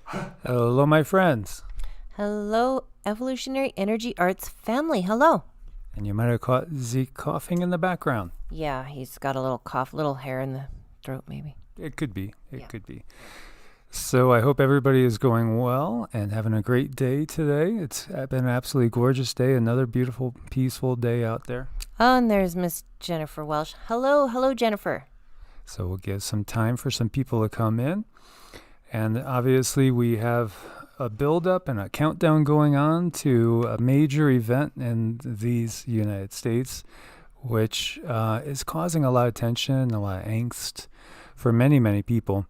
Hello, my friends. Hello, Evolutionary Energy Arts family. Hello. And you might have caught Z coughing in the background. Yeah, he's got a little cough, little hair in the throat, maybe. It could be. It Yeah. could be. So I hope everybody is going well and having a great day today. It's been an absolutely gorgeous day. Another beautiful, peaceful day out there. Oh, and there's Miss Jennifer Welsh. Hello, Jennifer. So we'll give some time for some people to come in. And obviously we have a build-up and a countdown going on to a major event in these United States, which is causing a lot of tension, a lot of angst for many, many people.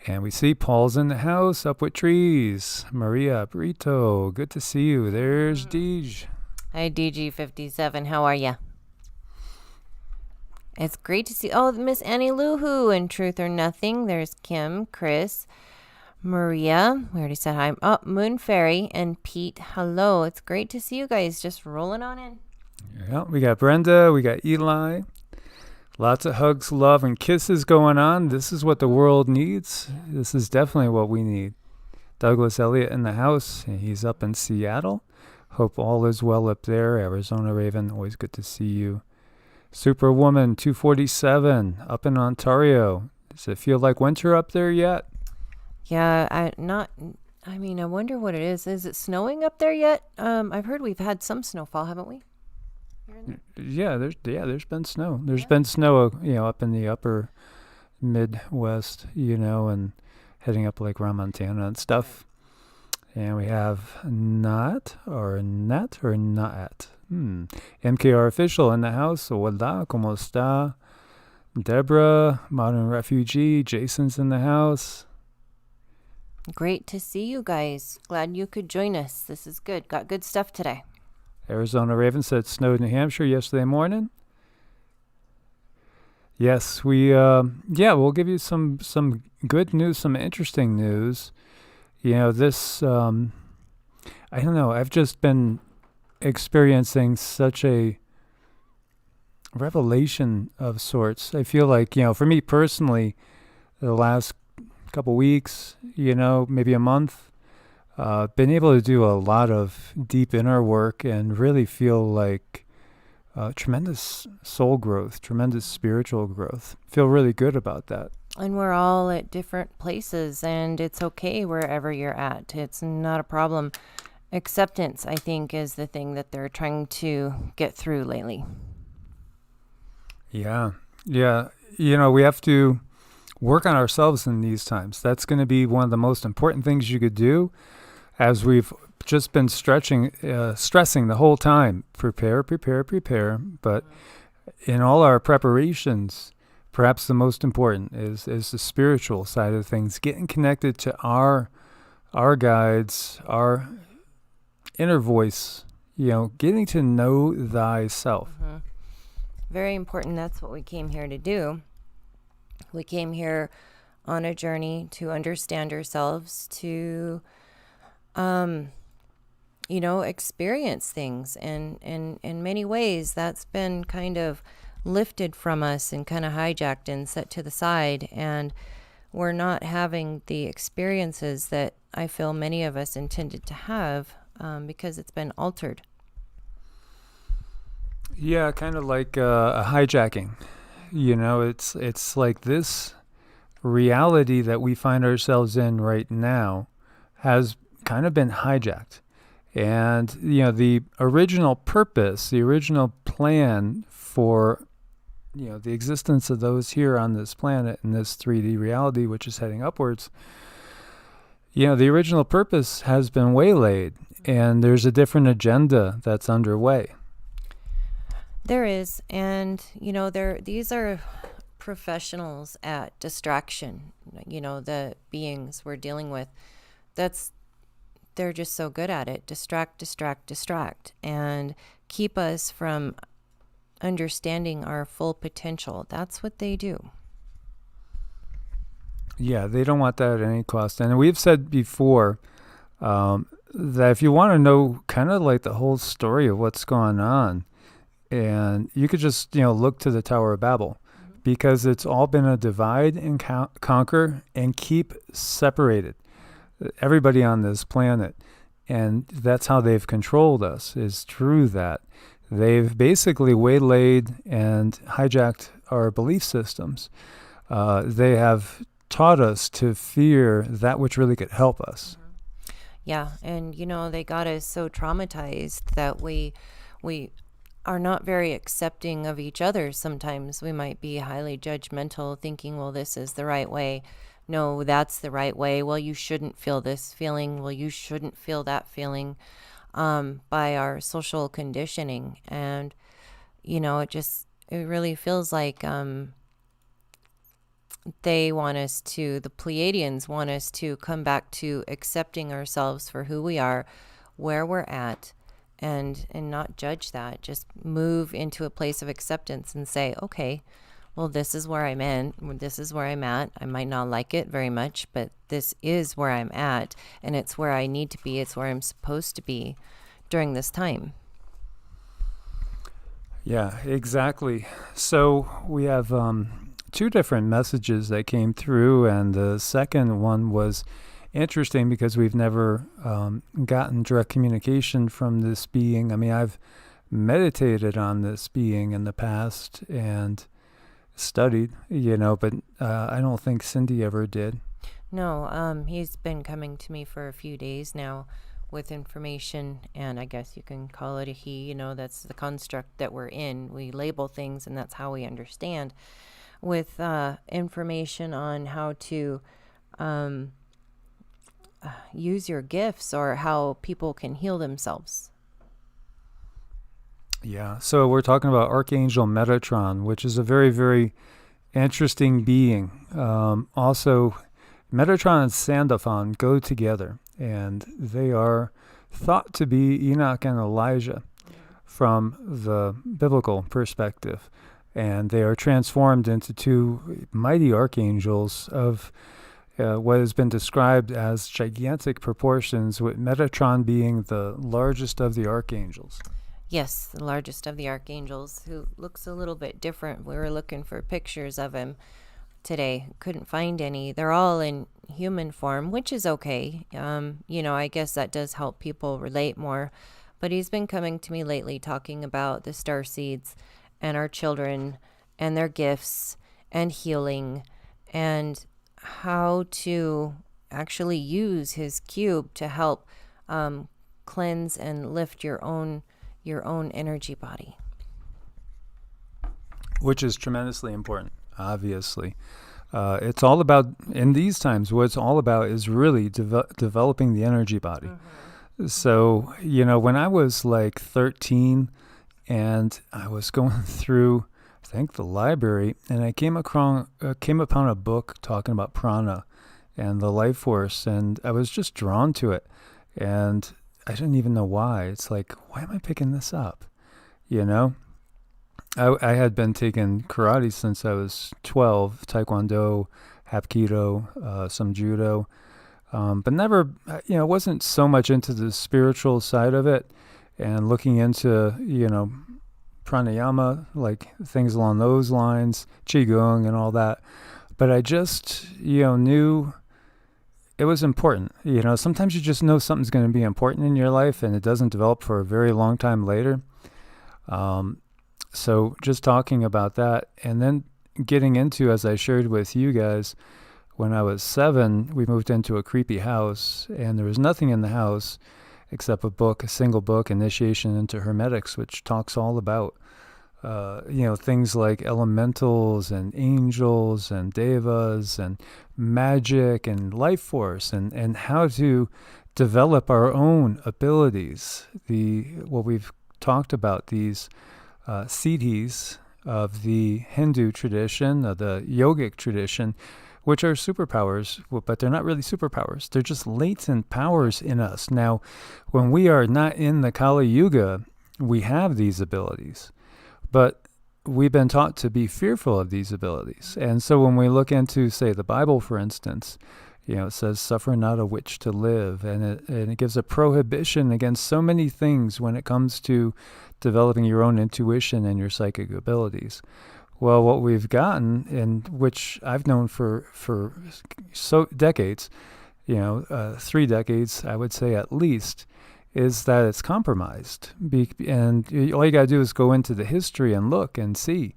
And we see Paul's in the house, up with trees. Maria, Brito, good to see you. There's Deej. Hi, DG57. How are ya? It's great to see. Oh, Miss Annie Luhu and Truth or Nothing. There's Kim, Chris, Maria. We already said hi. Oh, Moon Fairy and Pete. Hello. It's great to see you guys just rolling on in. Yeah, we got Brenda, we got Eli. Lots of hugs, love, and kisses going on. This is what the world needs. This is definitely what we need. Douglas Elliott in the house. He's up in Seattle. Hope all is well up there. Arizona Raven, always good to see you. Superwoman 247 up in Ontario. Does it feel like winter up there yet? Yeah, I wonder what it is. Is it snowing up there yet? I've heard we've had some snowfall, haven't we? Yeah, there's been snow. There's been snow, up in the upper Midwest, and heading up like around Montana and stuff. And we have Net. MKR official in the house. Hola, ¿cómo está? Deborah, modern refugee. Jason's in the house. Great to see you guys. Glad you could join us. This is good. Got good stuff today. Arizona Raven said it snowed in New Hampshire yesterday morning. Yes, we'll give you some good news, some interesting news. This, I don't know, I've just been experiencing such a revelation of sorts. I feel like, for me personally, the last couple weeks, maybe a month, been able to do a lot of deep inner work and really feel like tremendous soul growth, tremendous spiritual growth. Feel really good about that. And we're all at different places, and it's okay wherever you're at. It's not a problem. Acceptance, I think, is the thing that they're trying to get through lately. Yeah. We have to work on ourselves in these times. That's going to be one of the most important things you could do, as we've just been stressing the whole time. Prepare. But in all our preparations, perhaps the most important is the spiritual side of things, getting connected to our guides, our inner voice, getting to know thyself. Mm-hmm. Very important. That's what we came here to do. We came here on a journey to understand ourselves, to experience things. And in many ways, that's been kind of lifted from us and kind of hijacked and set to the side. And we're not having the experiences that I feel many of us intended to have because it's been altered. Yeah, kind of like a hijacking. It's like this reality that we find ourselves in right now has kind of been hijacked. And, the original purpose, the original plan for, the existence of those here on this planet in this 3D reality, which is heading upwards, the original purpose has been waylaid, and there's a different agenda that's underway. There is, and these are professionals at distraction. The beings we're dealing with, they're just so good at it. Distract, and keep us from understanding our full potential. That's what they do. Yeah, they don't want that at any cost. And we've said before that if you want to know kind of like the whole story of what's going on, and you could just, look to the Tower of Babel, because it's all been a divide and conquer and keep separated. everybody on this planet. And that's how they've controlled us, is through that. They've basically waylaid and hijacked our belief systems. They have taught us to fear that which really could help us. Yeah, and they got us so traumatized that we are not very accepting of each other. Sometimes we might be highly judgmental, thinking, well, this is the right way. No, that's the right way. Well, you shouldn't feel this feeling. Well, you shouldn't feel that feeling, by our social conditioning. And, it really feels like they want us to, the Pleiadians want us to come back to accepting ourselves for who we are, where we're at, and not judge that. Just move into a place of acceptance and say, okay, well, this is where I'm in. This is where I'm at. I might not like it very much, but this is where I'm at, and it's where I need to be. It's where I'm supposed to be during this time. Yeah, exactly. So we have two different messages that came through, and the second one was interesting because we've never gotten direct communication from this being. I mean, I've meditated on this being in the past and studied, but I don't think Cindy ever did. No, he's been coming to me for a few days now with information, and I guess you can call it a he. That's the construct that we're in. We label things, and that's how we understand. With information on how to use your gifts, or how people can heal themselves. Yeah, so we're talking about Archangel Metatron, which is a very, very interesting being. Also, Metatron and Sandalphon go together, and they are thought to be Enoch and Elijah from the biblical perspective. And they are transformed into two mighty archangels of what has been described as gigantic proportions, with Metatron being the largest of the archangels. Yes, the largest of the archangels, who looks a little bit different. We were looking for pictures of him today. Couldn't find any. They're all in human form, which is okay. I guess that does help people relate more. But he's been coming to me lately talking about the star seeds and our children and their gifts and healing, and how to actually use his cube to help cleanse and lift your own energy body. Which is tremendously important, obviously. It's all about, in these times, what it's all about is really developing the energy body. Mm-hmm. So, when I was like 13 and I was going through, I think, the library, and I came upon a book talking about prana and the life force, and I was just drawn to it. And I didn't even know why. It's like, why am I picking this up? I had been taking karate since I was 12, taekwondo, hapkido, some judo, but never, wasn't so much into the spiritual side of it, and looking into, pranayama, like things along those lines, QiGong and all that. But I just, knew it was important. Sometimes you just know something's going to be important in your life, and it doesn't develop for a very long time later. So just talking about that, and then getting into, as I shared with you guys, when I was 7, we moved into a creepy house, and there was nothing in the house except a single book, Initiation into Hermetics, which talks all about, things like elementals and angels and devas and magic and life force, and how to develop our own abilities. What we've talked about, these siddhis of the Hindu tradition, of the yogic tradition, which are superpowers, but they're not really superpowers. They're just latent powers in us. Now, when we are not in the Kali Yuga, we have these abilities, but we've been taught to be fearful of these abilities. And so when we look into, say, the Bible, for instance, it says, suffer not a witch to live. And it gives a prohibition against so many things when it comes to developing your own intuition and your psychic abilities. Well, what we've gotten, and which I've known for so decades, 3 decades, I would say at least, is that it's compromised. And all you got to do is go into the history and look and see,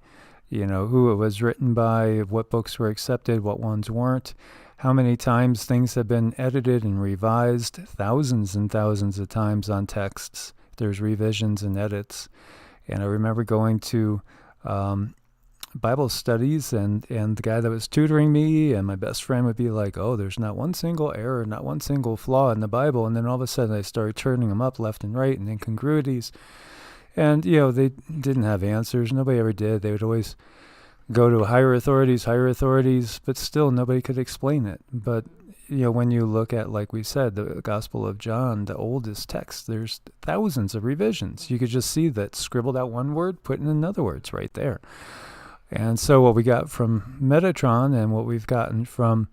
who it was written by, what books were accepted, what ones weren't, how many times things have been edited and revised, thousands and thousands of times on texts. There's revisions and edits. And I remember going to Bible studies, and the guy that was tutoring me and my best friend would be like, oh, there's not one single error, not one single flaw in the Bible. And then all of a sudden I started turning them up left and right and incongruities. And, they didn't have answers. Nobody ever did. They would always go to higher authorities, but still nobody could explain it. But, when you look at, like we said, the Gospel of John, the oldest text, there's thousands of revisions. You could just see that scribbled out one word, put in another word's right there. And so what we got from Metatron and what we've gotten from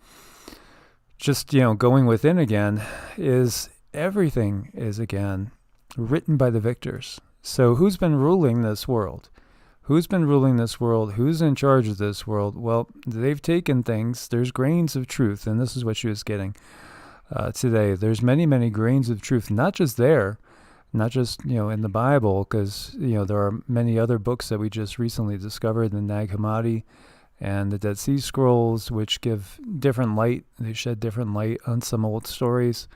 just, going within again is everything is, again, written by the victors. So who's been ruling this world? Who's in charge of this world? Well, they've taken things. There's grains of truth, and this is what she was getting today. There's many, many grains of truth, not just in the Bible, because, there are many other books that we just recently discovered, the Nag Hammadi and the Dead Sea Scrolls, which give different light. They shed different light on some old stories.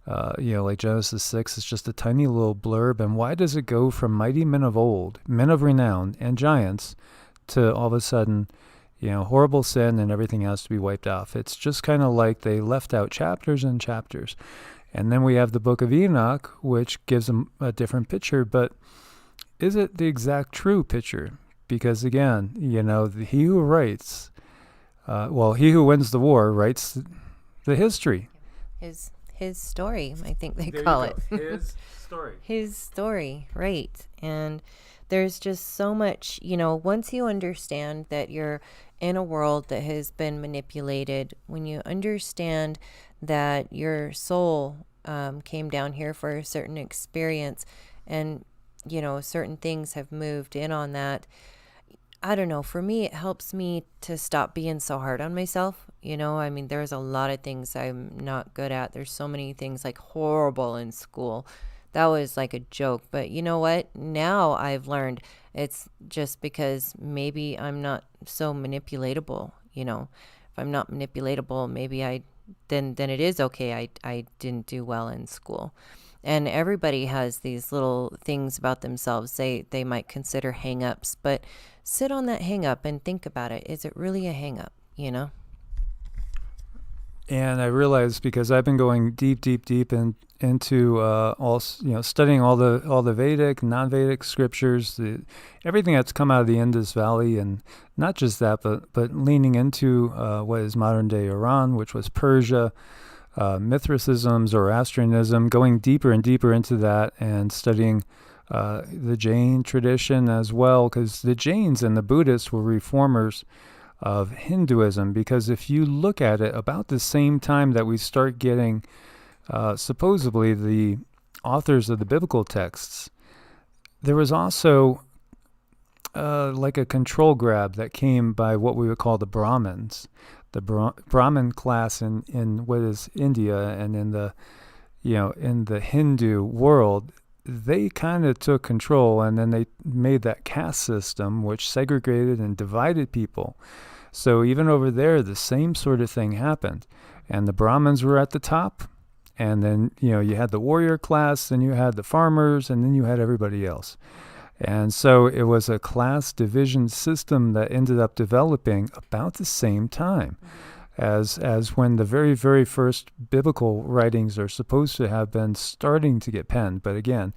Like Genesis 6 is just a tiny little blurb. And why does it go from mighty men of old, men of renown, and giants, to all of a sudden, horrible sin and everything has to be wiped off? It's just kind of like they left out chapters and chapters. And then we have the Book of Enoch, which gives them a different picture. But is it the exact true picture? Because again, he who writes, he who wins the war writes the history. His story, I think they call it. His story, right. And there's just so much, once you understand that you're in a world that has been manipulated, when you understand that your soul came down here for a certain experience and, certain things have moved in on that. I don't know. For me, it helps me to stop being so hard on myself. There's a lot of things I'm not good at. There's so many things like horrible in school. That was like a joke. But you know what? Now I've learned it's just because maybe I'm not so manipulatable. If I'm not manipulatable, maybe then it is okay. I didn't do well in school. And everybody has these little things about themselves they might consider hang-ups, but sit on that hang-up and think about it. Is it really a hang-up, And I realized, because I've been going deep into studying all the Vedic, non-Vedic scriptures, everything that's come out of the Indus Valley, and not just that, but leaning into what is modern day Iran, which was Persia, Mithricism, Zoroastrianism, going deeper and deeper into that, and studying the Jain tradition as well, because the Jains and the Buddhists were reformers of Hinduism. Because if you look at it, about the same time that we start getting supposedly the authors of the biblical texts, there was also like a control grab that came by what we would call the Brahmins. The Brahmin class in what is India and in the Hindu world, they kind of took control, and then they made that caste system which segregated and divided people. So even over there, the same sort of thing happened. And the Brahmins were at the top, and then you had the warrior class, then you had the farmers, and then you had everybody else. And so it was a class division system that ended up developing about the same time as when the very, very first biblical writings are supposed to have been starting to get penned. But again,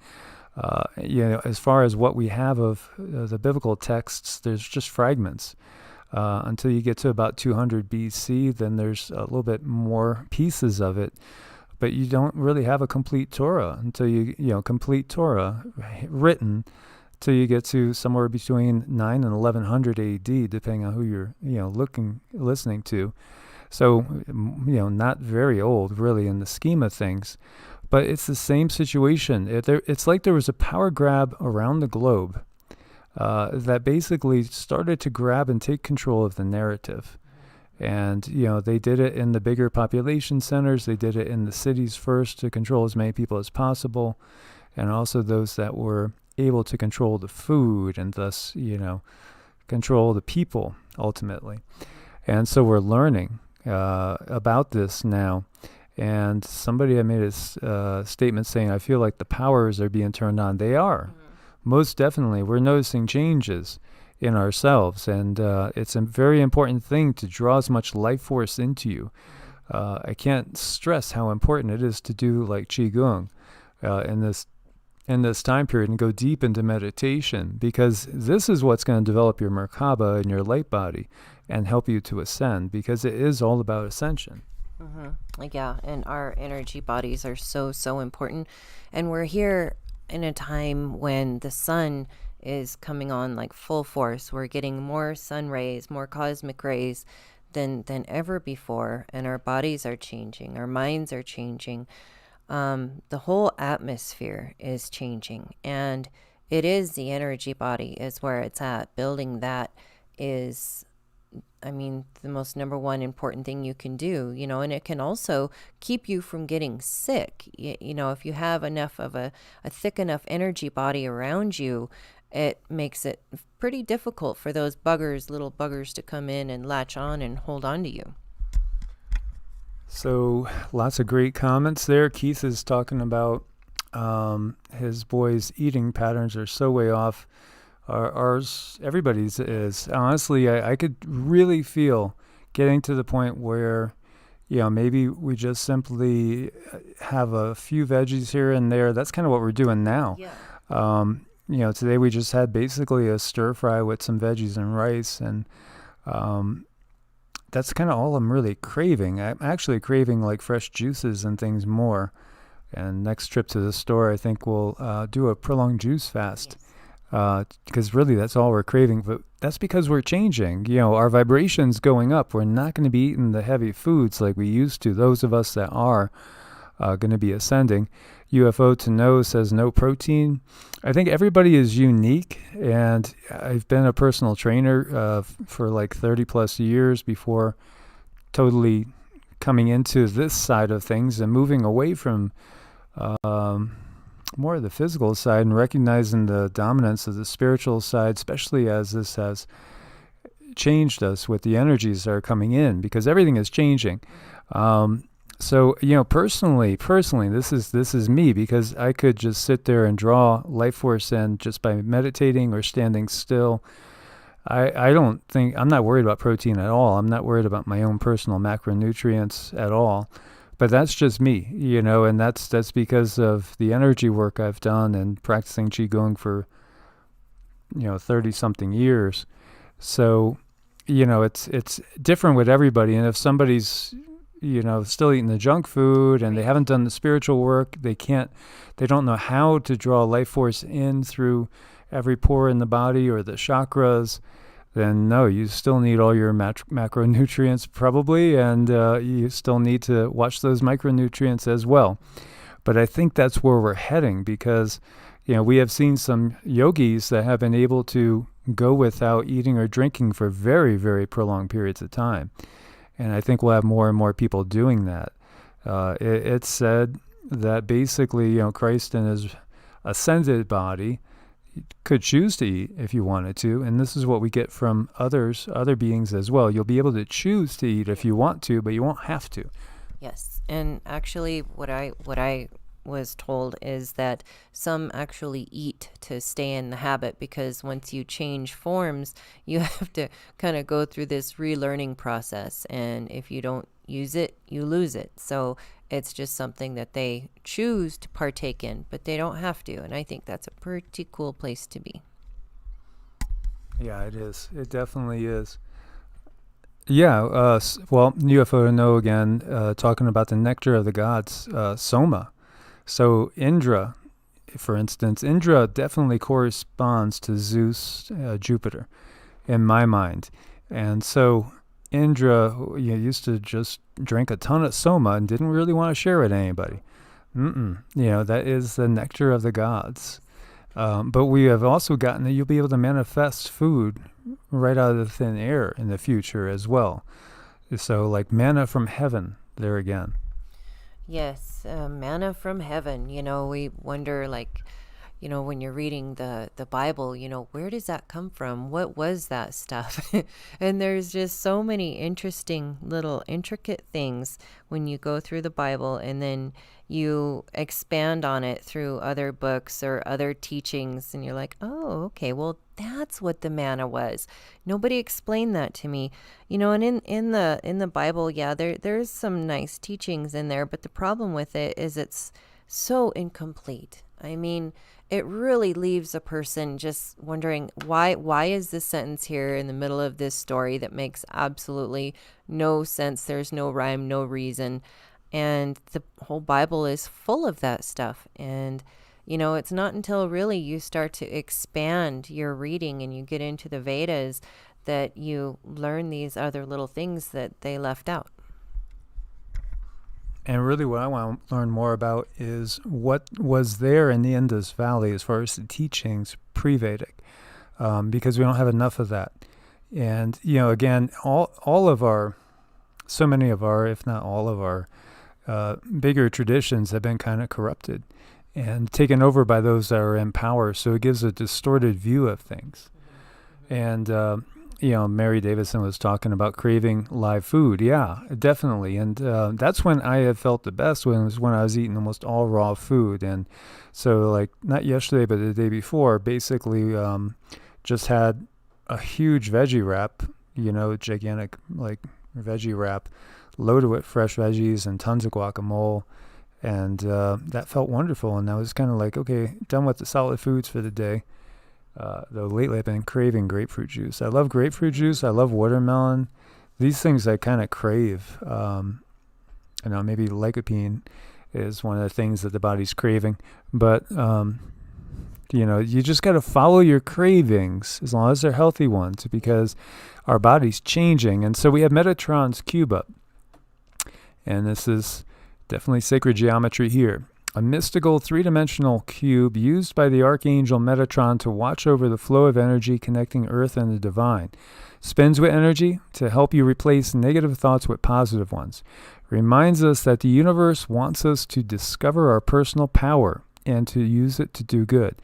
as far as what we have of the biblical texts, there's just fragments. Until you get to about 200 BC, then there's a little bit more pieces of it. But you don't really have a complete Torah until complete Torah written, till you get to somewhere between 9 and 1100 AD, depending on who you're, listening to. So, not very old, really, in the scheme of things. But it's the same situation. It's like there was a power grab around the globe that basically started to grab and take control of the narrative. And, they did it in the bigger population centers. They did it in the cities first to control as many people as possible. And also those that were able to control the food and thus, control the people ultimately. And so we're learning about this now. And somebody had made a statement saying, I feel like the powers are being turned on. They are. Mm-hmm. Most definitely. We're noticing changes in ourselves. And it's a very important thing to draw as much life force into you. I can't stress how important it is to do like QiGong in this time period and go deep into meditation, because this is what's going to develop your Merkaba and your light body and help you to ascend, because it is all about ascension. Mm-hmm. Yeah, and our energy bodies are so, so important. And we're here in a time when the sun is coming on like full force. We're getting more sun rays, more cosmic rays than ever before. And our bodies are changing. Our minds are changing. The whole atmosphere is changing. And it is the energy body is where it's at. Building that is, the most number one important thing you can do, and it can also keep you from getting sick. If you have enough of a thick enough energy body around you, it makes it pretty difficult for those little buggers to come in and latch on and hold on to you. So lots of great comments there. Keith is talking about his boys' eating patterns are so way off. Ours, everybody's is. Honestly, I could really feel getting to the point where, maybe we just simply have a few veggies here and there. That's kind of what we're doing now. Yeah. Today we just had basically a stir fry with some veggies and rice, and that's kind of all I'm really craving. I'm actually craving like fresh juices and things more. And next trip to the store, I think we'll do a prolonged juice fast. Yes. Because really that's all we're craving, but that's because we're changing. Our vibration's going up. We're not going to be eating the heavy foods like we used to. Those of us that are going to be ascending. UFO to know says no protein. I think everybody is unique, and I've been a personal trainer for like 30 plus years before totally coming into this side of things and moving away from more of the physical side and recognizing the dominance of the spiritual side, especially as this has changed us with the energies that are coming in, because everything is changing. So, personally, this is me, because I could just sit there and draw life force in just by meditating or standing still. I'm not worried about protein at all. I'm not worried about my own personal macronutrients at all. But that's just me, and that's because of the energy work I've done and practicing QiGong for, 30-something years. So, it's different with everybody. And if somebody's, still eating the junk food and they haven't done the spiritual work, they don't know how to draw life force in through every pore in the body or the chakras, then no, you still need all your macronutrients probably, and you still need to watch those micronutrients as well. But I think that's where we're heading, because, we have seen some yogis that have been able to go without eating or drinking for very, very prolonged periods of time. And I think we'll have more and more people doing that. It's said that basically, Christ in his ascended body could choose to eat if you wanted to, and this is what we get from other beings as well. You'll be able to choose to eat if you want to, but you won't have to. Yes, and actually what I was told is that some actually eat to stay in the habit, because once you change forms, you have to kind of go through this relearning process, and if you don't use it, you lose it. So it's just something that they choose to partake in, but they don't have to. And I think that's a pretty cool place to be. Yeah, it is. It definitely is. Yeah, well, UFO to know again, talking about the nectar of the gods, Soma. So Indra, for instance, Indra definitely corresponds to Zeus, Jupiter, in my mind. And so Indra used to just drink a ton of Soma and didn't really want to share it with anybody. That is the nectar of the gods. But we have also gotten that you'll be able to manifest food right out of the thin air in the future as well. So like manna from heaven there again. Yes, manna from heaven. We wonder, like, when you're reading the Bible, where does that come from? What was that stuff? And there's just so many interesting little intricate things when you go through the Bible and then you expand on it through other books or other teachings, and you're like, oh, okay, well, that's what the manna was. Nobody explained that to me. And in the Bible, yeah, there's some nice teachings in there, but the problem with it is it's so incomplete. I mean, it really leaves a person just wondering, why is this sentence here in the middle of this story that makes absolutely no sense? There's no rhyme, no reason. And the whole Bible is full of that stuff. And it's not until really you start to expand your reading and you get into the Vedas that you learn these other little things that they left out. And really what I want to learn more about is what was there in the Indus Valley as far as the teachings pre-Vedic, because we don't have enough of that. And, again, so many of our, if not all of our, bigger traditions have been kind of corrupted and taken over by those that are in power. So it gives a distorted view of things. And, Mary Davison was talking about craving live food. Yeah, definitely. And that's when I have felt the best, when I was eating almost all raw food. And so, like, not yesterday, but the day before, basically just had a huge veggie wrap, gigantic, like, veggie wrap, loaded with fresh veggies and tons of guacamole. And that felt wonderful. And I was kind of like, okay, done with the solid foods for the day. Though lately I've been craving grapefruit juice. I love grapefruit juice. I love watermelon. These things I kind of crave. Maybe lycopene is one of the things that the body's craving. But, you just got to follow your cravings as long as they're healthy ones, because our body's changing. And so we have Metatron's cube up. And this is definitely sacred geometry here. A mystical three-dimensional cube used by the Archangel Metatron to watch over the flow of energy connecting Earth and the divine. Spins with energy to help you replace negative thoughts with positive ones. Reminds us that the universe wants us to discover our personal power and to use it to do good.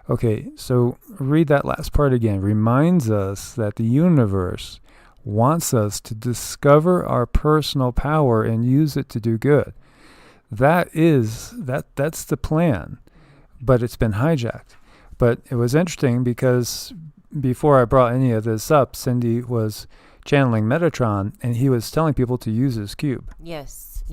Okay, so read that last part again. Reminds us that the universe wants us to discover our personal power and use it to do good. That's the plan, but it's been hijacked. But it was interesting because before I brought any of this up, Cindy was channeling Metatron, and he was telling people to use his cube. Yes.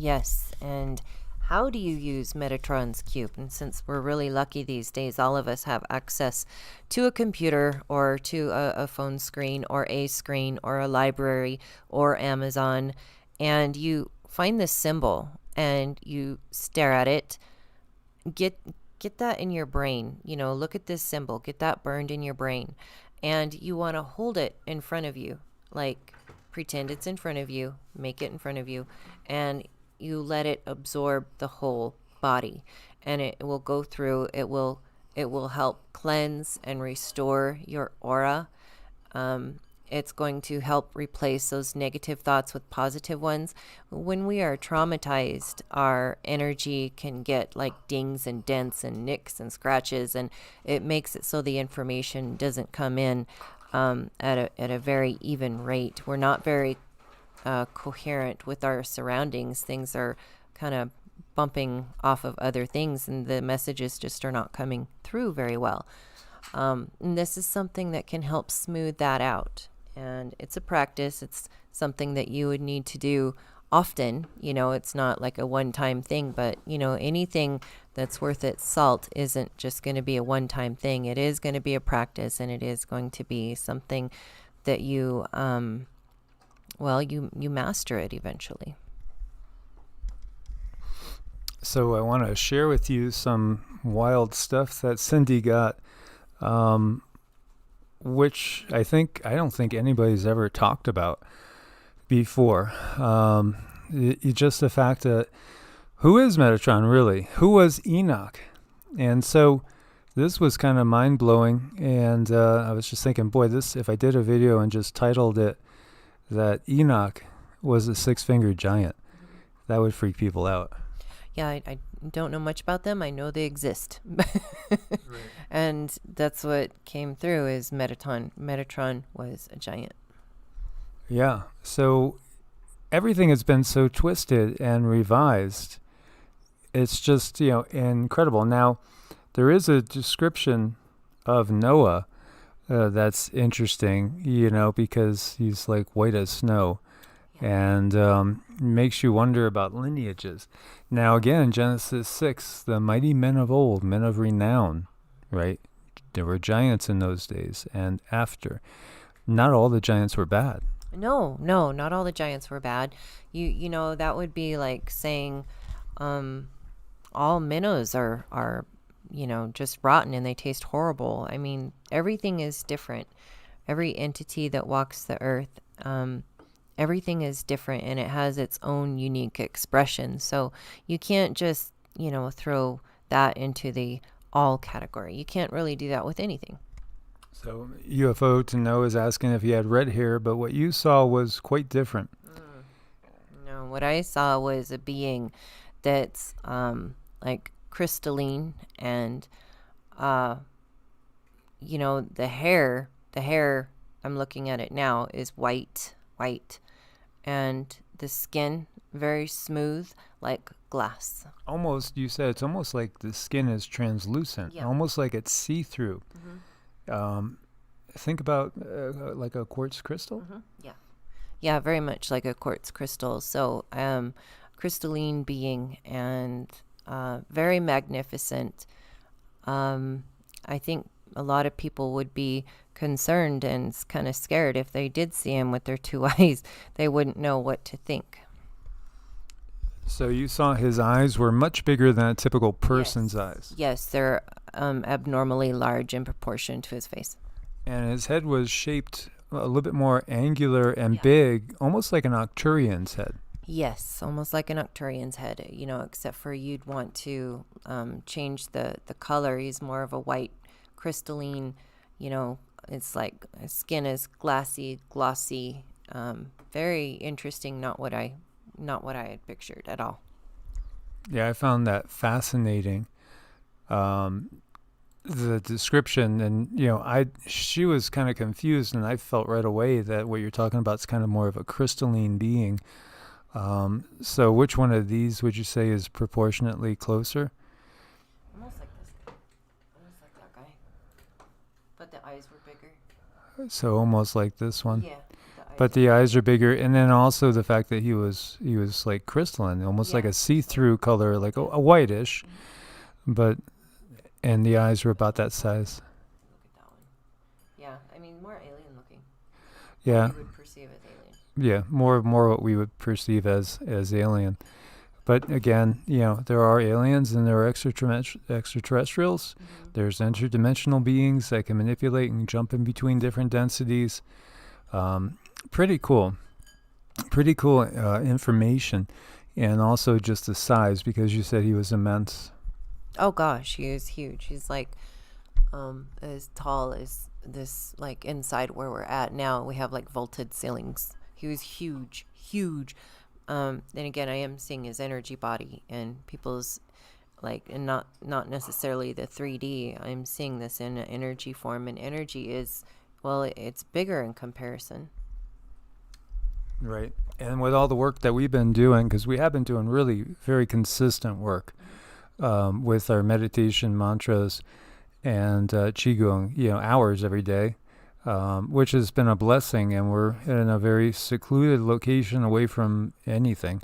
And how do you use Metatron's cube? And since we're really lucky these days, all of us have access to a computer or to a phone screen or a screen or a library or Amazon, and you find this symbol and you stare at it. Get that in your brain. Look at this symbol. Get that burned in your brain. And you want to hold it in front of you. Like, pretend it's in front of you. Make it in front of you. And you let it absorb the whole body. And it will go through. It will help cleanse and restore your aura. It's going to help replace those negative thoughts with positive ones. When we are traumatized, our energy can get like dings and dents and nicks and scratches, and it makes it so the information doesn't come in at a very even rate. We're not very coherent with our surroundings. Things are kind of bumping off of other things, and the messages just are not coming through very well. And this is something that can help smooth that out. And it's a practice. It's something that you would need to do often. It's not like a one-time thing, but, anything that's worth its salt isn't just going to be a one-time thing. It is going to be a practice, and it is going to be something that you master it eventually. So I want to share with you some wild stuff that Cindy got, which I don't think anybody's ever talked about before. Just the fact that, who is Metatron really? Who was Enoch? And so this was kind of mind-blowing, and I was just thinking, boy, if I did a video and just titled it that Enoch was a six-fingered giant. That would freak people out. Yeah, I don't know much about them. I know they exist. Right. And that's what came through is Metatron. Metatron was a giant. Yeah. So everything has been so twisted and revised. It's just, incredible. Now, there is a description of Noah that's interesting, because he's like white as snow, and makes you wonder about lineages. Now, again, Genesis 6, the mighty men of old, men of renown, right? There were giants in those days and after. Not all the giants were bad. No, not all the giants were bad. You know, that would be like saying all minnows are just rotten and they taste horrible. I mean, everything is different. Every entity that walks the earth, everything is different and it has its own unique expression. So you can't just, throw that into the all category. You can't really do that with anything. So UFO to know is asking if he had red hair, but what you saw was quite different. No, what I saw was a being that's like crystalline and the hair I'm looking at it now is white and the skin very smooth like glass. Almost, you said it's almost like the skin is translucent, almost like it's see-through. Think about like a quartz crystal. Yeah, very much like a quartz crystal. So crystalline being and very magnificent. I think a lot of people would be concerned and kind of scared if they did see him with their two eyes. They wouldn't know what to think. So you saw his eyes were much bigger than a typical person's eyes. Yes, they're abnormally large in proportion to his face. And his head was shaped a little bit more angular and big, almost like an Arcturian's head. Yes, almost like an Arcturian's head, except for you'd want to change the color. He's more of a white, crystalline, it's like his skin is glossy, very interesting, not what I had pictured at all. Yeah, I found that fascinating. The description, and she was kind of confused, and I felt right away that what you're talking about is kind of more of a crystalline being. So which one of these would you say is proportionately closer? Almost like this guy. Almost like that guy. But the eyes were bigger. So almost like this one. Yeah. But the eyes are bigger, and then also the fact that he was like crystalline, almost like a see-through color, like a whitish, and the eyes were about that size. Look at that one. Yeah, I mean more alien looking. Yeah. What you would perceive as alien. Yeah, more what we would perceive as alien. But again, there are aliens and there are extraterrestrials. There's interdimensional beings that can manipulate and jump in between different densities. Pretty cool information, and also just the size, because you said he was immense. Oh gosh, he is huge. He's like as tall as this, like inside where we're at now. We have like vaulted ceilings. He was huge. Then again, I am seeing his energy body and people's and not necessarily the 3D. I'm seeing this in an energy form, and energy is, well, it's bigger in comparison. Right. And with all the work that we've been doing, because we have been doing really very consistent work with our meditation mantras and QiGong, hours every day, which has been a blessing. And we're in a very secluded location away from anything,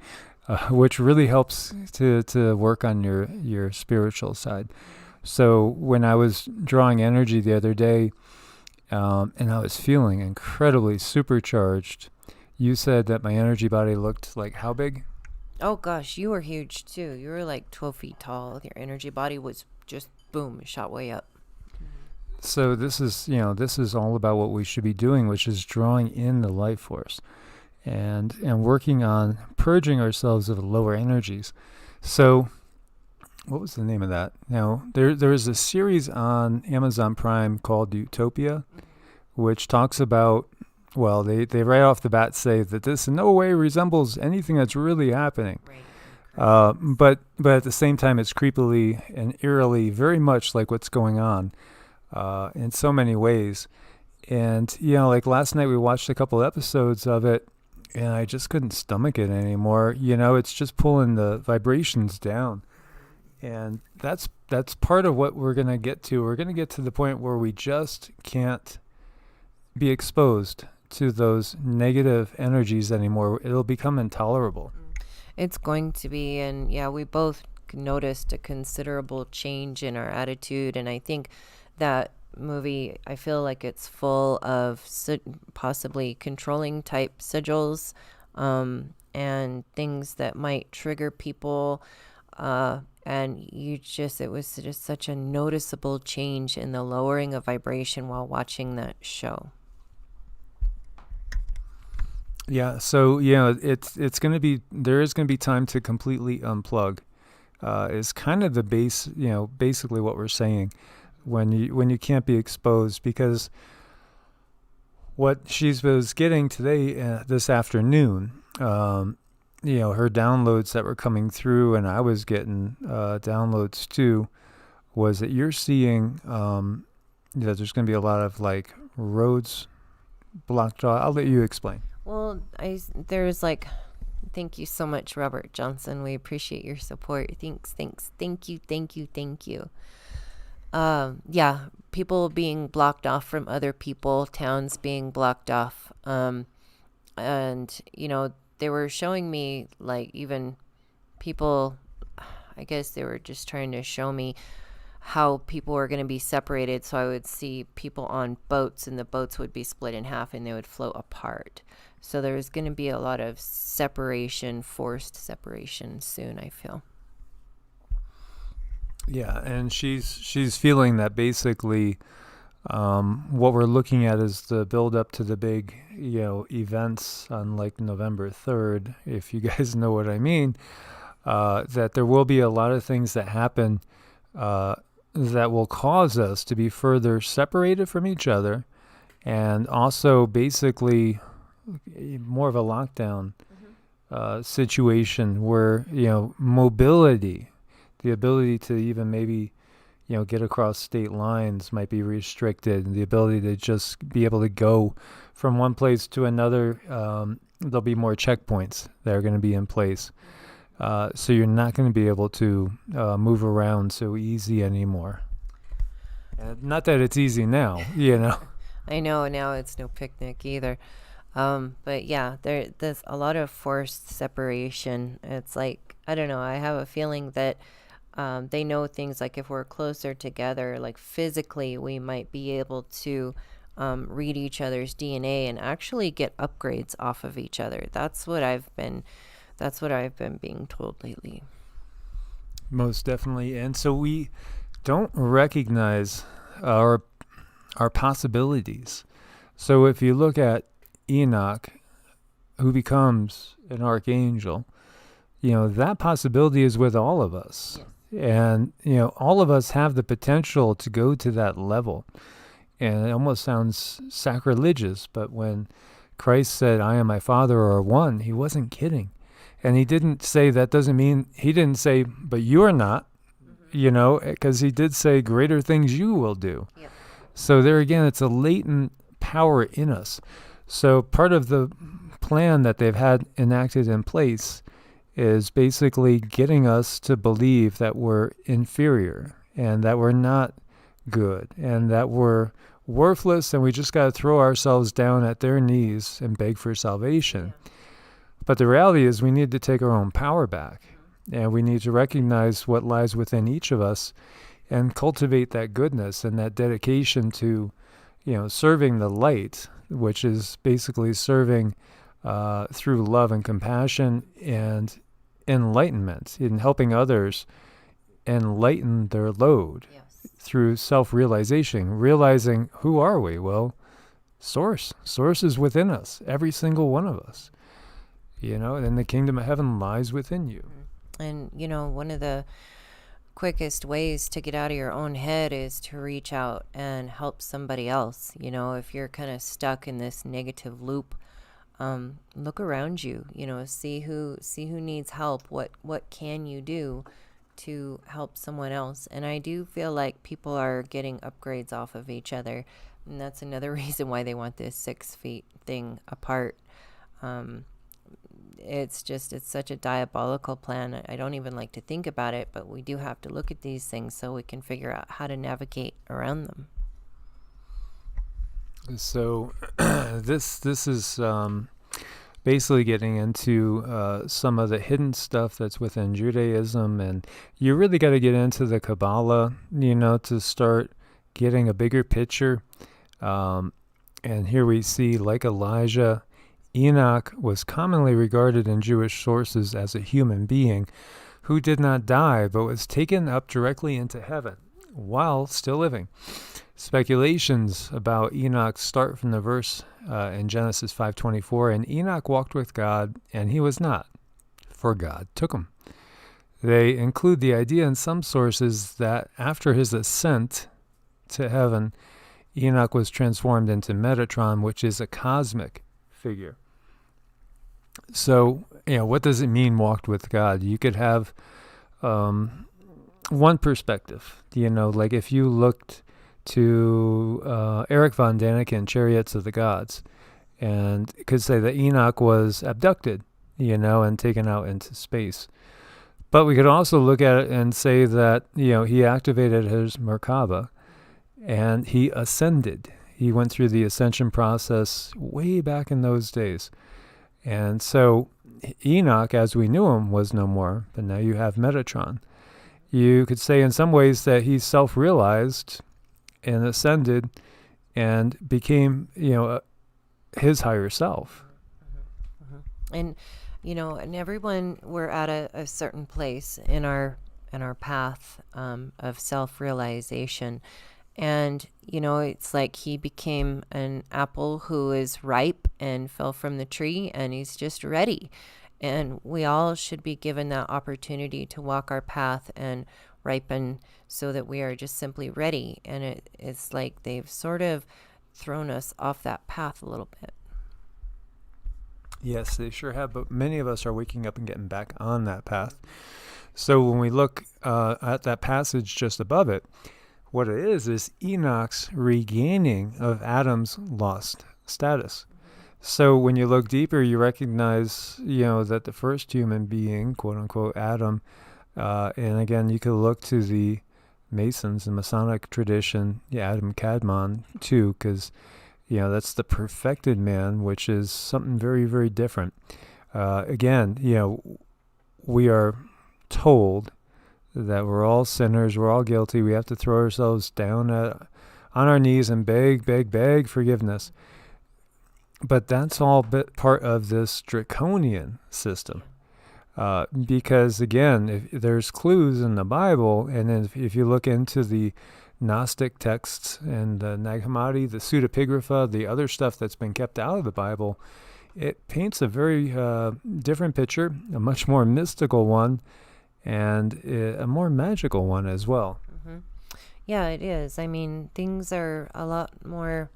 which really helps to work on your spiritual side. So when I was drawing energy the other day, and I was feeling incredibly supercharged, you said that my energy body looked like how big? Oh gosh, you were huge too. You were like 12 feet tall. Your energy body was just boom, shot way up. So this is all about what we should be doing, which is drawing in the life force and working on purging ourselves of lower energies. So what was the name of that? Now, there is a series on Amazon Prime called Utopia, which talks about well, they right off the bat say that this in no way resembles anything that's really happening. Right. But at the same time, it's creepily and eerily very much like what's going on in so many ways. And, like last night we watched a couple episodes of it, and I just couldn't stomach it anymore. It's just pulling the vibrations down. And that's part of what we're going to get to. We're going to get to the point where we just can't be exposed to those negative energies anymore. It'll become intolerable. It's going to be, and yeah, we both noticed a considerable change in our attitude, and I think that movie, I feel like it's full of possibly controlling type sigils, and things that might trigger people, and it was just such a noticeable change in the lowering of vibration while watching that show. Yeah, so it's going to be, there is going to be time to completely unplug. Is kind of the base, basically what we're saying when you can't be exposed, because what she was getting today, this afternoon, her downloads that were coming through, and I was getting downloads too, was that you're seeing, there's going to be a lot of like roads blocked off. I'll let you explain. Well, thank you so much, Robert Johnson. We appreciate your support. Thanks. Thank you. Yeah, people being blocked off from other people, towns being blocked off. And, they were showing me, like, even people, I guess they were just trying to show me how people were going to be separated. So I would see people on boats, and the boats would be split in half and they would float apart. So there's going to be a lot of separation, forced separation soon, I feel. Yeah, and she's feeling that basically what we're looking at is the build up to the big, events on like November 3rd, if you guys know what I mean, that there will be a lot of things that happen that will cause us to be further separated from each other, and also basically more of a lockdown situation where, mobility, the ability to even maybe, get across state lines might be restricted, and the ability to just be able to go from one place to another, there'll be more checkpoints that are going to be in place. So you're not going to be able to move around so easy anymore. Not that it's easy now, I know now it's no picnic either. But yeah, there's a lot of forced separation. It's like, I don't know, I have a feeling that they know things like if we're closer together, like physically, we might be able to read each other's DNA and actually get upgrades off of each other. That's what I've been being told lately. Most definitely. And so we don't recognize our possibilities. So if you look at Enoch, who becomes an archangel, that possibility is with all of us. Yes. And, all of us have the potential to go to that level. And it almost sounds sacrilegious, but when Christ said, "I and my Father are one," he wasn't kidding. And he didn't say, that doesn't mean, he didn't say, "But you're not," because he did say, "Greater things you will do." Yep. So there again, it's a latent power in us. So part of the plan that they've had enacted in place is basically getting us to believe that we're inferior and that we're not good and that we're worthless, and we just got to throw ourselves down at their knees and beg for salvation. Yeah. But the reality is we need to take our own power back, and we need to recognize what lies within each of us and cultivate that goodness and that dedication to, serving the light, which is basically serving through love and compassion and enlightenment, in helping others enlighten their load. Yes. Through self-realization, realizing who are we? Well, Source is within us, every single one of us, and the kingdom of heaven lies within you. And one of the quickest ways to get out of your own head is to reach out and help somebody else. You know, if you're kind of stuck in this negative loop, look around you, you know, see who needs help. What can you do to help someone else? And I do feel like people are getting upgrades off of each other, and that's another reason why they want this 6 feet thing apart. It's such a diabolical plan. I don't even like to think about it, but we do have to look at these things so we can figure out how to navigate around them. So this is basically getting into some of the hidden stuff that's within Judaism, and you really got to get into the Kabbalah, you know, to start getting a bigger picture. And here we see, like Elijah, Enoch was commonly regarded in Jewish sources as a human being who did not die but was taken up directly into heaven while still living. Speculations about Enoch start from the verse in Genesis 5:24, and Enoch walked with God, and he was not, for God took him. They include the idea in some sources that after his ascent to heaven, Enoch was transformed into Metatron, which is a cosmic figure. So, you know, what does it mean, walked with God? You could have one perspective, you know, like if you looked to Eric von Daniken, Chariots of the Gods, and could say that Enoch was abducted, you know, and taken out into space. But we could also look at it and say that, you know, he activated his Merkaba and he ascended. He went through the ascension process way back in those days. And so Enoch, as we knew him, was no more, but now you have Metatron. You could say in some ways that he self-realized and ascended and became, you know, his higher self. And, you know, and everyone, we're at a certain place in our path of self-realization. And, you know, it's like he became an apple who is ripe and fell from the tree, and he's just ready. And we all should be given that opportunity to walk our path and ripen so that we are just simply ready. And it's like they've sort of thrown us off that path a little bit. Yes, they sure have, but many of us are waking up and getting back on that path. So when we look at that passage just above it, what it is Enoch's regaining of Adam's lost status. So when you look deeper, you recognize, you know, that the first human being, quote unquote, Adam, and again, you could look to the Masons and Masonic tradition, Adam Kadmon too, because, you know, that's the perfected man, which is something very, very different. Again, you know, we are told that we're all sinners, we're all guilty, we have to throw ourselves down on our knees and beg forgiveness. But that's all part of this draconian system. Because again, if there's clues in the Bible, and then if you look into the Gnostic texts and the Nag Hammadi, the pseudepigrapha, the other stuff that's been kept out of the Bible, it paints a very different picture, a much more mystical one, and a more magical one as well. Mm-hmm. Yeah, it is. I mean, things are a lot more,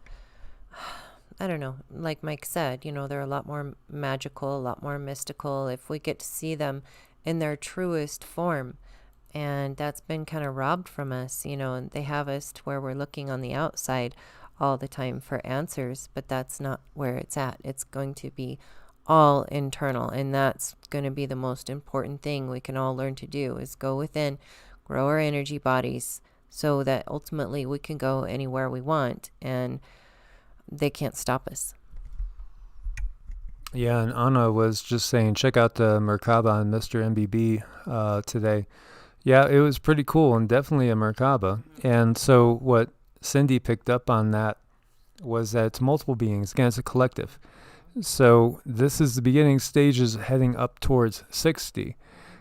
I don't know, like Mike said, you know, they're a lot more magical, a lot more mystical if we get to see them in their truest form. And that's been kind of robbed from us, you know, and they have us to where we're looking on the outside all the time for answers, but that's not where it's at. It's going to be all internal, and that's going to be the most important thing we can all learn to do, is go within, grow our energy bodies so that ultimately we can go anywhere we want and they can't stop us. Yeah, and Anna was just saying, check out the Merkaba on Mr. MBB today. Yeah, it was pretty cool, and definitely a Merkaba. And so what Cindy picked up on that was that it's multiple beings. Again, it's a collective. So this is the beginning stages heading up towards 60.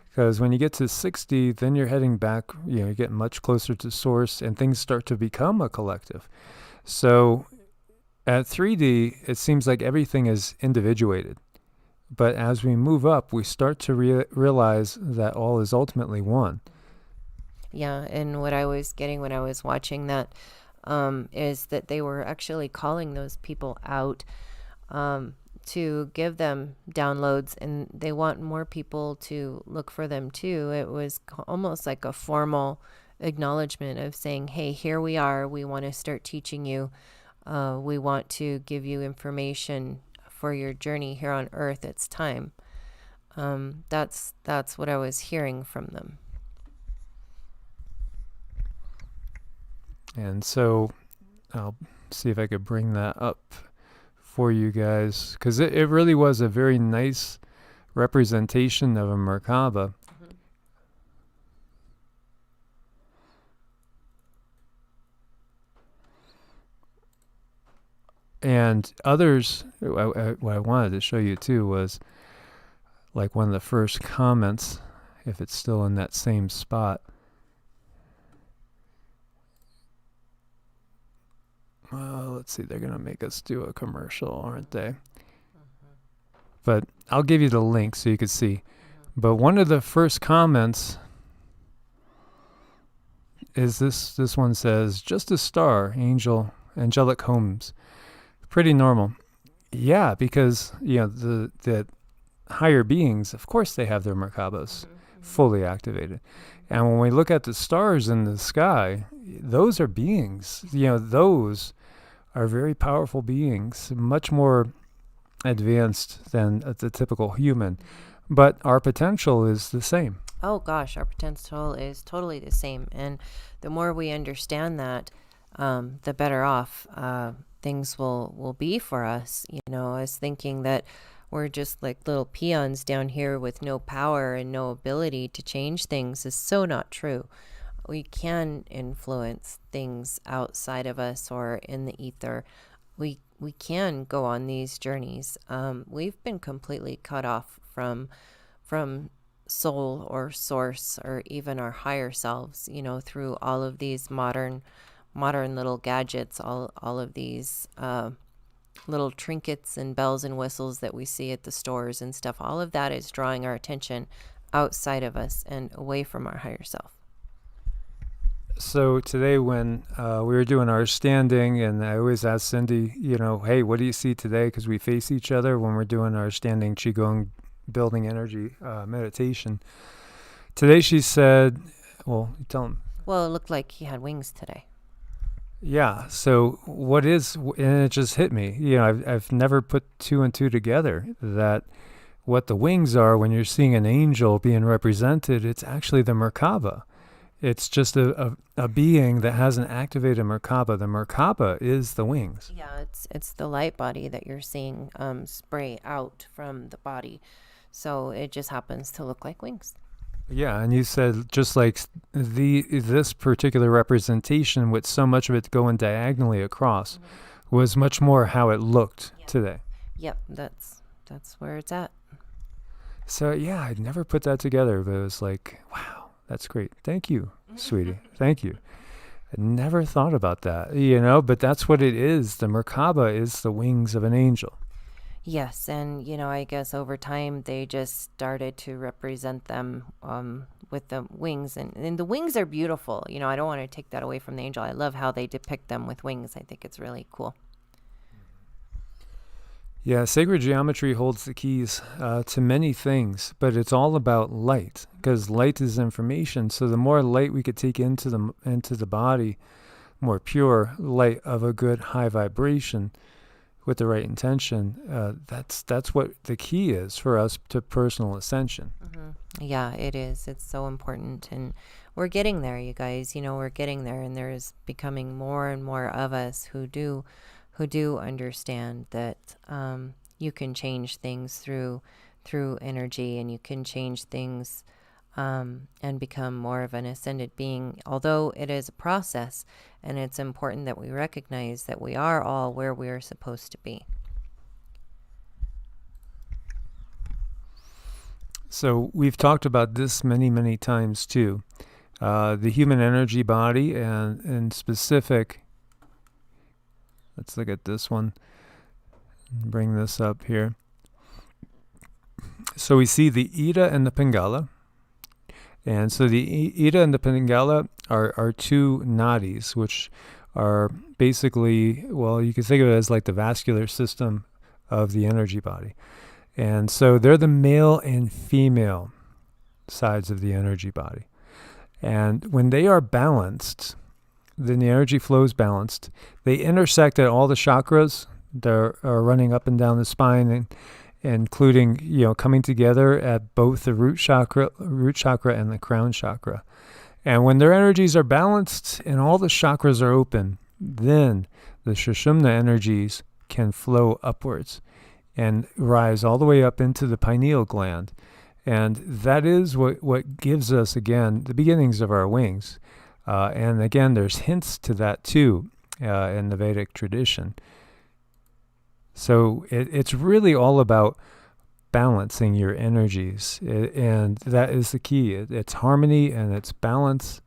Because when you get to 60, then you're heading back, you know, you're getting much closer to source, and things start to become a collective. So at 3D, it seems like everything is individuated. But as we move up, we start to realize that all is ultimately one. Yeah, and what I was getting when I was watching that is that they were actually calling those people out to give them downloads, and they want more people to look for them too. It was almost like a formal acknowledgement of saying, hey, here we are. We want to start teaching you. We want to give you information for your journey here on Earth. It's time. That's what I was hearing from them. And so I'll see if I could bring that up for you guys, because it really was a very nice representation of a Merkaba. And others, what I wanted to show you too was like one of the first comments, if it's still in that same spot. Well, let's see, they're going to make us do a commercial, aren't they? But I'll give you the link so you can see. But one of the first comments is this one says, just a star, angelic homes. Pretty normal. Yeah, because, the higher beings, of course they have their Merkabas fully activated. And when we look at the stars in the sky, those are beings. Those are very powerful beings, much more advanced than the typical human. But our potential is the same. Oh gosh, our potential is totally the same. And the more we understand that, the better off things will be for us. I was thinking that we're just like little peons down here with no power and no ability to change things is so not true. We can influence things outside of us or in the ether. We can go on these journeys. We've been completely cut off from soul or source or even our higher selves, through all of these modern little gadgets, all of these little trinkets and bells and whistles that we see at the stores and stuff. All of that is drawing our attention outside of us and away from our higher self. So today when we were doing our standing, and I always ask Cindy, hey, what do you see today? Because we face each other when we're doing our standing QiGong building energy meditation. Today she said, well, tell him. Well, it looked like he had wings today. Yeah. So and it just hit me. I've never put two and two together that what the wings are when you're seeing an angel being represented, it's actually the Merkaba. It's just a being that hasn't activated Merkaba. The Merkaba is the wings. Yeah, it's the light body that you're seeing spray out from the body. So it just happens to look like wings. Yeah, and you said just like this particular representation with so much of it going diagonally across was much more how it looked today. Yep, that's where it's at. So yeah, I'd never put that together, but it was like, wow, that's great. Thank you, sweetie. Thank you. I never thought about that, but that's what it is. The Merkaba is the wings of an angel. Yes, and I guess over time they just started to represent them with the wings, and the wings are beautiful. I don't want to take that away from the angel. I love how they depict them with wings. I think it's really cool. Yeah, sacred geometry holds the keys to many things, but it's all about light, because light is information. So the more light we could take into the body, more pure light of a good high vibration, with the right intention, that's what the key is for us to personal ascension. Yeah, it is. It's so important, and we're getting there, you guys. We're getting there, and there's becoming more and more of us who do understand that you can change things through energy, and you can change things and become more of an ascended being, although it is a process, and it's important that we recognize that we are all where we are supposed to be. So we've talked about this many, many times too. The human energy body, and in specific, let's look at this one, bring this up here. So we see the Ida and the Pingala. And so the Ida and the Pingala are two nadis, which are basically, well, you can think of it as like the vascular system of the energy body. And so they're the male and female sides of the energy body. And when they are balanced, then the energy flow is balanced. They intersect at all the chakras that are running up and down the spine, and including, coming together at both the root chakra and the crown chakra. And when their energies are balanced and all the chakras are open, then the Sushumna energies can flow upwards and rise all the way up into the pineal gland. And that is what gives us, again, the beginnings of our wings. And again, there's hints to that too in the Vedic tradition. So it's really all about balancing your energies, and that is the key. It's harmony and it's balance.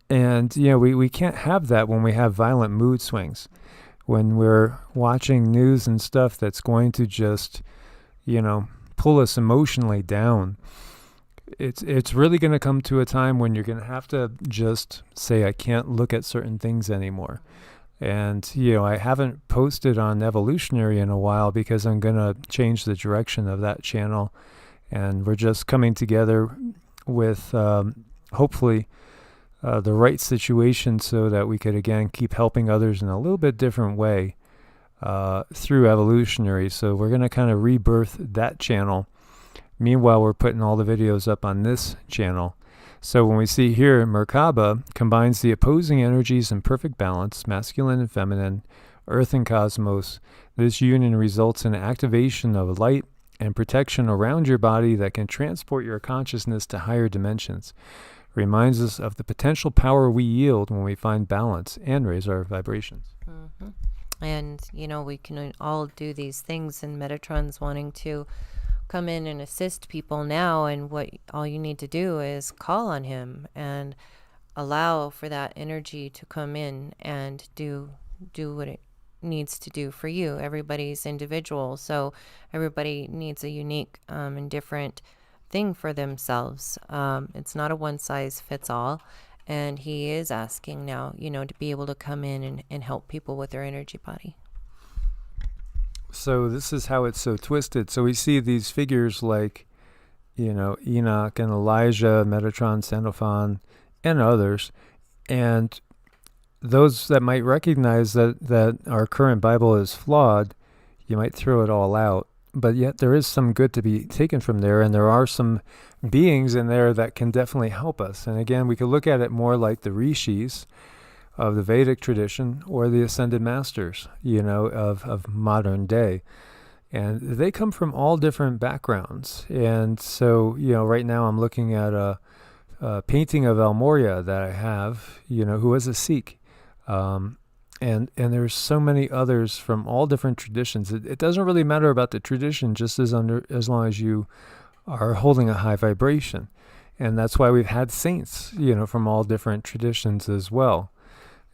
And we can't have that when we have violent mood swings, when we're watching news and stuff that's going to just pull us emotionally down. It's really going to come to a time when you're going to have to just say, I can't look at certain things anymore. And, I haven't posted on Evolutionary in a while because I'm going to change the direction of that channel. And we're just coming together with, hopefully, the right situation so that we could, again, keep helping others in a little bit different way through Evolutionary. So we're going to kind of rebirth that channel. Meanwhile, we're putting all the videos up on this channel. So when we see here, Merkaba combines the opposing energies in perfect balance, masculine and feminine, earth and cosmos. This union results in activation of light and protection around your body that can transport your consciousness to higher dimensions. Reminds us of the potential power we yield when we find balance and raise our vibrations. Mm-hmm. And, we can all do these things, and Metatron's wanting to come in and assist people now, and all you need to do is call on him and allow for that energy to come in and do what it needs to do for you. Everybody's individual, so everybody needs a unique and different thing for themselves. It's not a one size fits all, and he is asking now, to be able to come in and help people with their energy body. So this is how it's so twisted. So we see these figures like, Enoch and Elijah, Metatron, Xenophon, and others. And those that might recognize that our current Bible is flawed, you might throw it all out. But yet there is some good to be taken from there, and there are some beings in there that can definitely help us. And again, we could look at it more like the rishis of the Vedic tradition, or the ascended masters, of modern day. And they come from all different backgrounds. And so, right now I'm looking at a painting of El Morya that I have, who was a Sikh. And there's so many others from all different traditions. It doesn't really matter about the tradition, just as long as you are holding a high vibration. And that's why we've had saints, from all different traditions as well.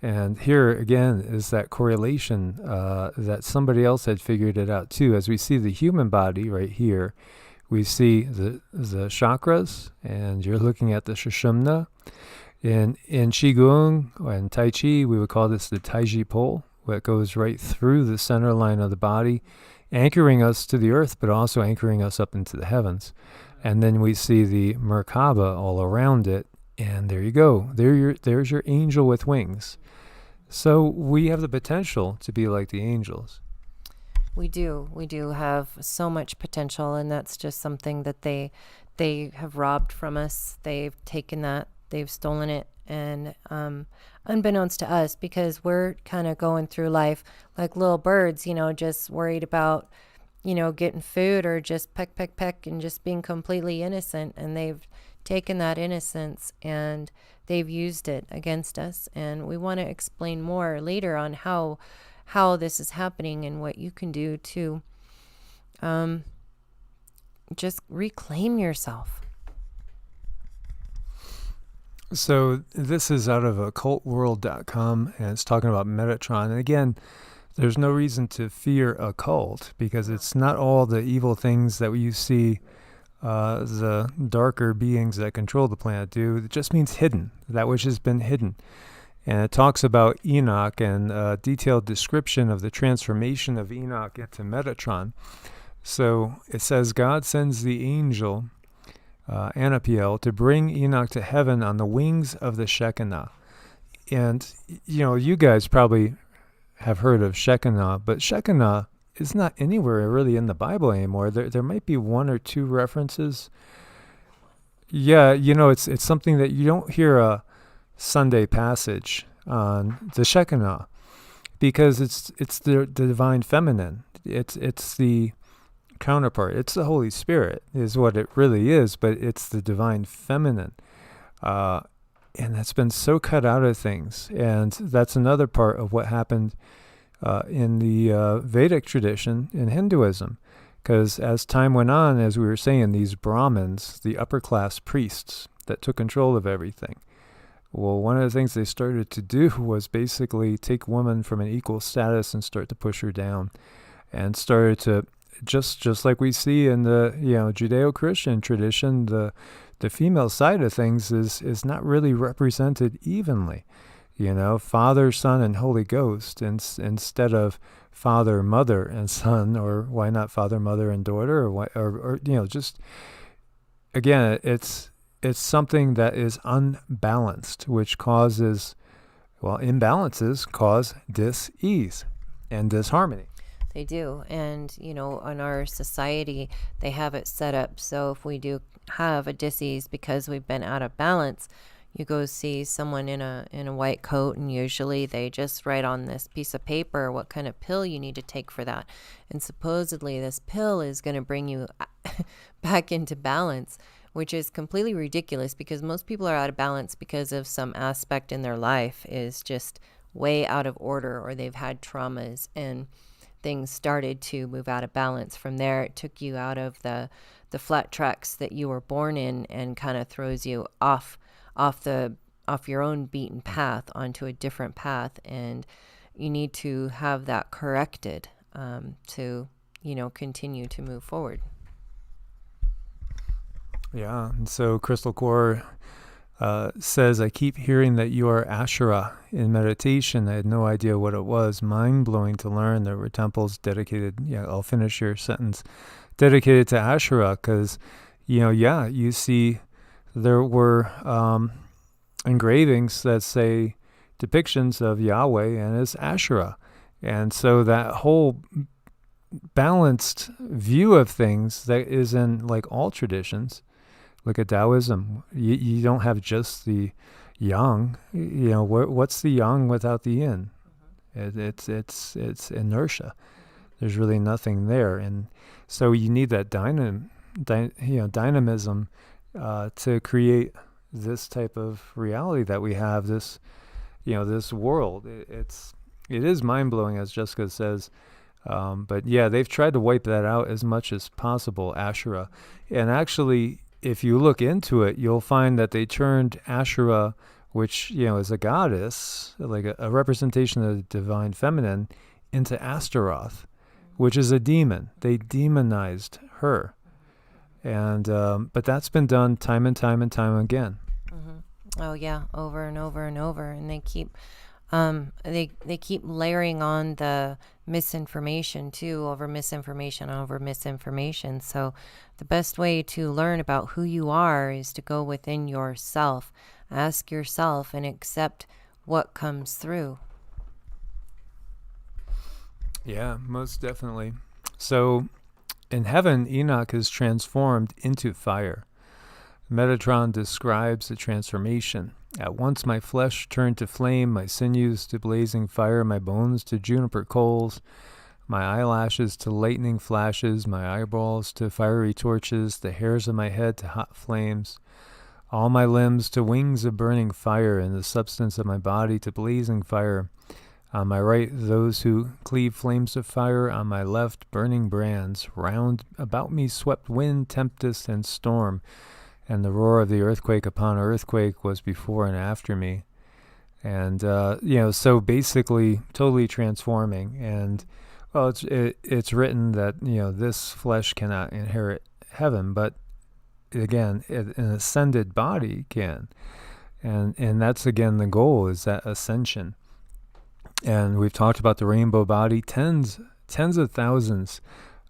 And here, again, is that correlation that somebody else had figured it out, too. As we see the human body right here, we see the chakras, and you're looking at the Sushumna. In QiGong and Tai Chi, we would call this the Taiji pole, what goes right through the center line of the body, anchoring us to the earth, but also anchoring us up into the heavens. And then we see the Merkaba all around it, and there you go. There's your angel with wings. So we have the potential to be like the angels. We do have so much potential, and that's just something that they have robbed from us. They've taken that, they've stolen it, and unbeknownst to us, because we're kind of going through life like little birds, just worried about, getting food, or just peck, and just being completely innocent. And they've taken that innocence and they've used it against us. And we want to explain more later on how this is happening and what you can do to just reclaim yourself. So this is out of occultworld.com, and it's talking about Metatron. And again, there's no reason to fear a cult, because it's not all the evil things that you see the darker beings that control the planet do. It just means hidden, that which has been hidden. And it talks about Enoch and a detailed description of the transformation of Enoch into Metatron. So it says, God sends the angel Anapiel to bring Enoch to heaven on the wings of the Shekinah. And, you guys probably have heard of Shekinah, but Shekinah is not anywhere really in the Bible anymore. There might be one or two references. Yeah, it's something that you don't hear a Sunday passage on the Shekinah, because it's the divine feminine. It's the counterpart. It's the Holy Spirit is what it really is, but it's the divine feminine. And that's been so cut out of things. And that's another part of what happened in the Vedic tradition in Hinduism. Because as time went on, as we were saying, these Brahmins, the upper class priests that took control of everything, well, one of the things they started to do was basically take women from an equal status and start to push her down, and started to, just like we see in the Judeo-Christian tradition, the female side of things is not really represented evenly. Father, Son, and Holy Ghost, instead of Father, Mother, and Son, or why not Father, Mother, and Daughter, or just, again, it's something that is unbalanced, which causes, imbalances cause dis-ease and disharmony. They do. And, in our society, they have it set up so if we do have a dis-ease because we've been out of balance, you go see someone in a white coat, and usually they just write on this piece of paper what kind of pill you need to take for that. And supposedly this pill is going to bring you back into balance, which is completely ridiculous, because most people are out of balance because of some aspect in their life is just way out of order, or they've had traumas and things started to move out of balance. From there, it took you out of the flat tracks that you were born in, and kind of throws you off your own beaten path onto a different path. And you need to have that corrected to continue to move forward. Yeah, and so Crystal Core says, I keep hearing that you are Asherah in meditation. I had no idea what it was. Mind-blowing to learn there were temples dedicated. Yeah, I'll finish your sentence. Dedicated to Asherah, because, you see there were engravings that say depictions of Yahweh and his Asherah. And so that whole balanced view of things that is in like all traditions. Look at Taoism. You don't have just the yang. What's the yang without the yin? It's inertia. There's really nothing there, and so you need that dynamism to create this type of reality that we have. This world. It is mind blowing, as Jessica says. But yeah, they've tried to wipe that out as much as possible, Asherah, and actually, if you look into it, you'll find that they turned Asherah, which, is a goddess, like a representation of the divine feminine, into Astaroth, which is a demon. They demonized her. And but that's been done time and time and time again. Mm-hmm. Oh, yeah, over and over and over. And they keep they keep layering on the misinformation too, over misinformation. So the best way to learn about who you are is to go within yourself, ask yourself, and accept what comes through. Yeah, most definitely. So in heaven, Enoch is transformed into fire. Metatron describes the transformation. At once my flesh turned to flame, my sinews to blazing fire, my bones to juniper coals, my eyelashes to lightning flashes, my eyeballs to fiery torches, the hairs of my head to hot flames, all my limbs to wings of burning fire, and the substance of my body to blazing fire. On my right, those who cleave flames of fire. On my left, burning brands. Round about me swept wind, tempest, and storm. And the roar of the earthquake upon earthquake was before and after me. And, so basically totally transforming. And, well, it's written that, this flesh cannot inherit heaven. But again, an ascended body can. And that's, again, the goal, is that ascension. And we've talked about the rainbow body. Tens of thousands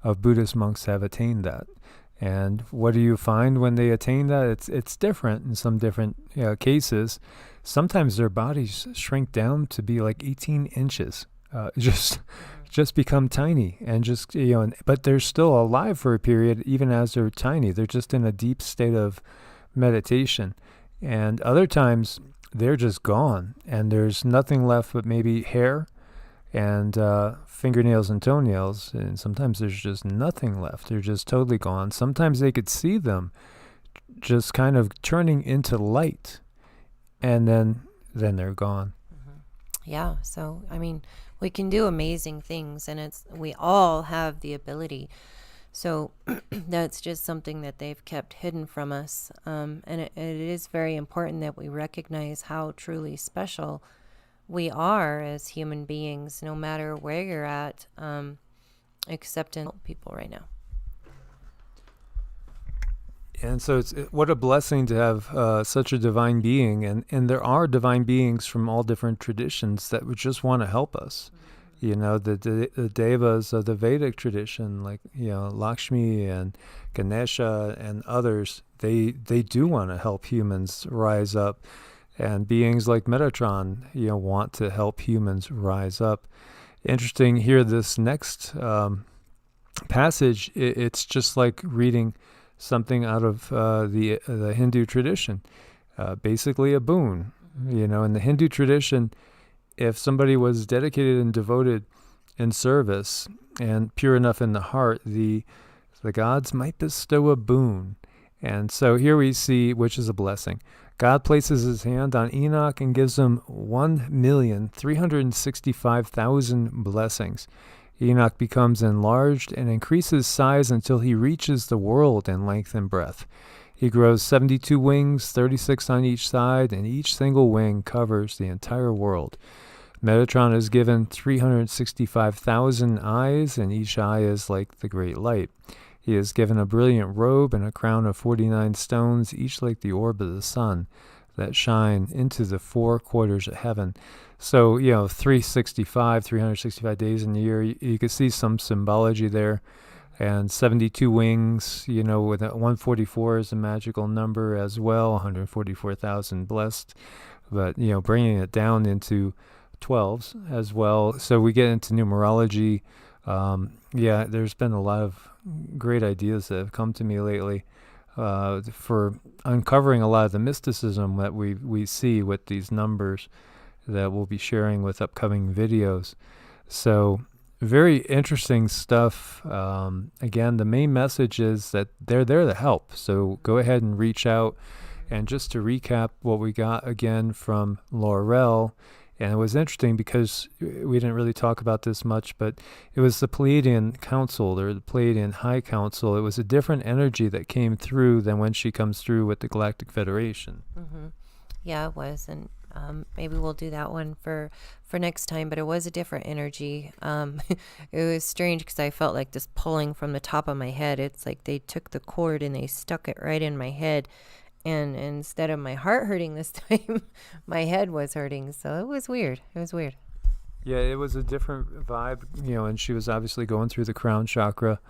of Buddhist monks have attained that. And what do you find when they attain that? It's different in some different cases. Sometimes their bodies shrink down to be like 18 inches, just become tiny, and just, but they're still alive for a period, even as they're tiny. They're just in a deep state of meditation. And other times they're just gone, and there's nothing left but maybe hair and fingernails and toenails, and sometimes there's just nothing left. They're just totally gone. Sometimes they could see them just kind of turning into light, and then they're gone. Yeah, so I mean, we can do amazing things, and we all have the ability. So that's just something that they've kept hidden from us, and it is very important that we recognize how truly special we are as human beings, no matter where you're at, except in people right now. And so what a blessing to have such a divine being, and there are divine beings from all different traditions that would just want to help us. The devas of the Vedic tradition, like Lakshmi and Ganesha and others, they do want to help humans rise up. And beings like Metatron, want to help humans rise up. Interesting here, this next passage, it's just like reading something out of the Hindu tradition. Basically a boon. In the Hindu tradition, if somebody was dedicated and devoted in service and pure enough in the heart, the gods might bestow a boon. And so here we see, which is a blessing. God places his hand on Enoch and gives him 1,365,000 blessings. Enoch becomes enlarged and increases size until he reaches the world in length and breadth. He grows 72 wings, 36 on each side, and each single wing covers the entire world. Metatron is given 365,000 eyes, and each eye is like the great light. He is given a brilliant robe and a crown of 49 stones, each like the orb of the sun, that shine into the four quarters of heaven. So, 365 days in a year, you could see some symbology there. And 72 wings, with 144 is a magical number as well, 144,000 blessed. But, bringing it down into 12s as well. So we get into numerology. There's been a lot of great ideas that have come to me lately for uncovering a lot of the mysticism that we see with these numbers that we'll be sharing with upcoming videos. So very interesting stuff. Again, the main message is that they're there to help. So go ahead and reach out. And just to recap what we got again from Laurel, and it was interesting because we didn't really talk about this much, but it was the Pleadian Council, or the Pleadian High Council. It was a different energy that came through than when she comes through with the Galactic Federation. Mm-hmm. Yeah, it was. And maybe we'll do that one for next time, but it was a different energy. It was strange because I felt like this pulling from the top of my head. It's like they took the cord and they stuck it right in my head. And instead of my heart hurting this time, my head was hurting. So it was weird. Yeah, it was a different vibe, and she was obviously going through the crown chakra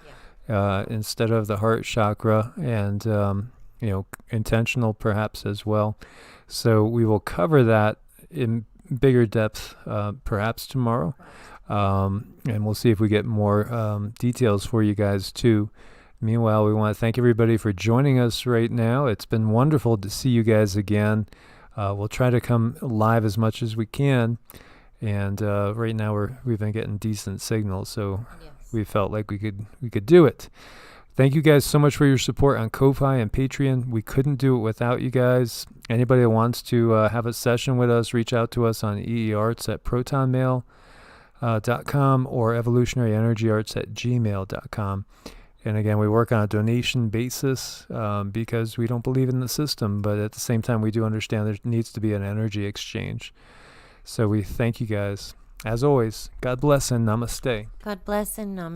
instead of the heart chakra, and, intentional perhaps as well. So we will cover that in bigger depth perhaps tomorrow. And we'll see if we get more details for you guys too. Meanwhile, we want to thank everybody for joining us right now. It's been wonderful to see you guys again. We'll try to come live as much as we can. And right now we've been getting decent signals, so yes, we felt like we could do it. Thank you guys so much for your support on Ko-Fi and Patreon. We couldn't do it without you guys. Anybody that wants to have a session with us, reach out to us on EEARTS at protonmail.com or evolutionaryenergyarts@gmail.com. And again, we work on a donation basis because we don't believe in the system, but at the same time, we do understand there needs to be an energy exchange. So we thank you guys. As always, God bless and namaste. God bless and namaste.